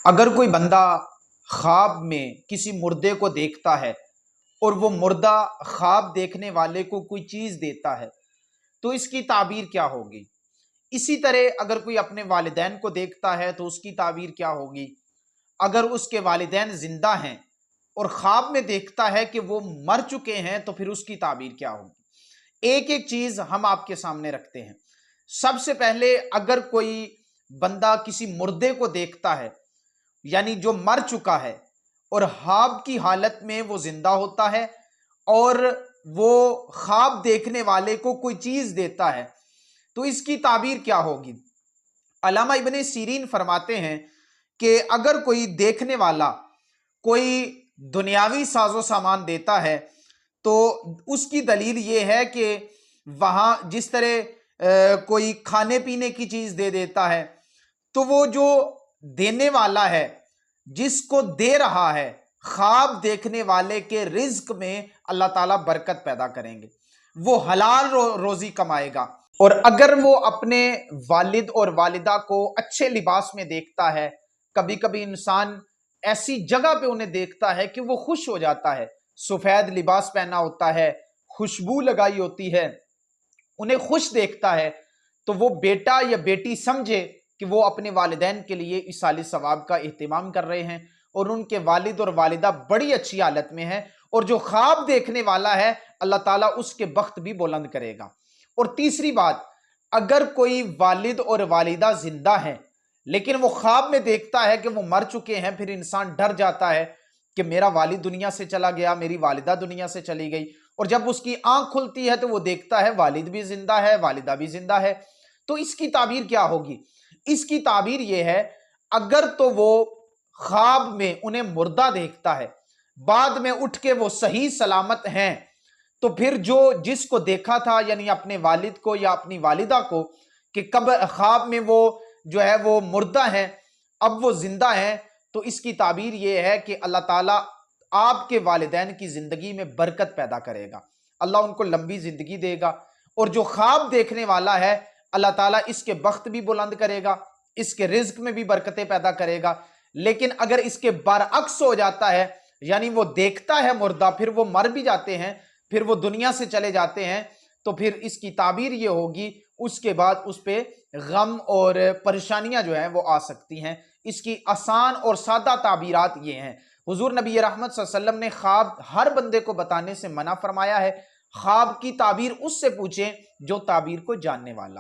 اگر کوئی بندہ خواب میں کسی مردے کو دیکھتا ہے اور وہ مردہ خواب دیکھنے والے کو کوئی چیز دیتا ہے تو اس کی تعبیر کیا ہوگی؟ اسی طرح اگر کوئی اپنے والدین کو دیکھتا ہے تو اس کی تعبیر کیا ہوگی؟ اگر اس کے والدین زندہ ہیں اور خواب میں دیکھتا ہے کہ وہ مر چکے ہیں تو پھر اس کی تعبیر کیا ہوگی؟ ایک ایک چیز ہم آپ کے سامنے رکھتے ہیں۔ سب سے پہلے اگر کوئی بندہ کسی مردے کو دیکھتا ہے، یعنی جو مر چکا ہے اور خواب کی حالت میں وہ زندہ ہوتا ہے اور وہ خواب دیکھنے والے کو کوئی چیز دیتا ہے تو اس کی تعبیر کیا ہوگی؟ علامہ ابن سیرین فرماتے ہیں کہ اگر کوئی دیکھنے والا کوئی دنیاوی ساز و سامان دیتا ہے تو اس کی دلیل یہ ہے کہ وہاں جس طرح کوئی کھانے پینے کی چیز دے دیتا ہے تو وہ جو دینے والا ہے، جس کو دے رہا ہے، خواب دیکھنے والے کے رزق میں اللہ تعالیٰ برکت پیدا کریں گے، وہ حلال روزی کمائے گا۔ اور اگر وہ اپنے والد اور والدہ کو اچھے لباس میں دیکھتا ہے، کبھی کبھی انسان ایسی جگہ پہ انہیں دیکھتا ہے کہ وہ خوش ہو جاتا ہے، سفید لباس پہنا ہوتا ہے، خوشبو لگائی ہوتی ہے، انہیں خوش دیکھتا ہے تو وہ بیٹا یا بیٹی سمجھے کہ وہ اپنے والدین کے لیے ایصال ثواب کا اہتمام کر رہے ہیں اور ان کے والد اور والدہ بڑی اچھی حالت میں ہیں، اور جو خواب دیکھنے والا ہے اللہ تعالیٰ اس کے بخت بھی بلند کرے گا۔ اور تیسری بات، اگر کوئی والد اور والدہ زندہ ہیں لیکن وہ خواب میں دیکھتا ہے کہ وہ مر چکے ہیں، پھر انسان ڈر جاتا ہے کہ میرا والد دنیا سے چلا گیا، میری والدہ دنیا سے چلی گئی، اور جب اس کی آنکھ کھلتی ہے تو وہ دیکھتا ہے والد بھی زندہ ہے، والدہ بھی زندہ ہے، تو اس کی تعبیر کیا ہوگی؟ اس کی تعبیر یہ ہے، اگر تو وہ خواب میں انہیں مردہ دیکھتا ہے، بعد میں اٹھ کے وہ صحیح سلامت ہیں، تو پھر جس کو دیکھا تھا یعنی اپنے والد کو یا اپنی والدہ کو کہ کب خواب میں وہ جو ہے وہ مردہ ہیں، اب وہ زندہ ہیں، تو اس کی تعبیر یہ ہے کہ اللہ تعالیٰ آپ کے والدین کی زندگی میں برکت پیدا کرے گا، اللہ ان کو لمبی زندگی دے گا، اور جو خواب دیکھنے والا ہے اللہ تعالیٰ اس کے بخت بھی بلند کرے گا، اس کے رزق میں بھی برکتیں پیدا کرے گا۔ لیکن اگر اس کے برعکس ہو جاتا ہے، یعنی وہ دیکھتا ہے مردہ پھر وہ مر بھی جاتے ہیں، پھر وہ دنیا سے چلے جاتے ہیں، تو پھر اس کی تعبیر یہ ہوگی، اس کے بعد اس پہ غم اور پریشانیاں جو ہیں وہ آ سکتی ہیں۔ اس کی آسان اور سادہ تعبیرات یہ ہیں۔ حضور نبی رحمت صلی اللہ علیہ وسلم نے خواب ہر بندے کو بتانے سے منع فرمایا ہے، خواب کی تعبیر اس سے پوچھیں جو تعبیر کو جاننے والا۔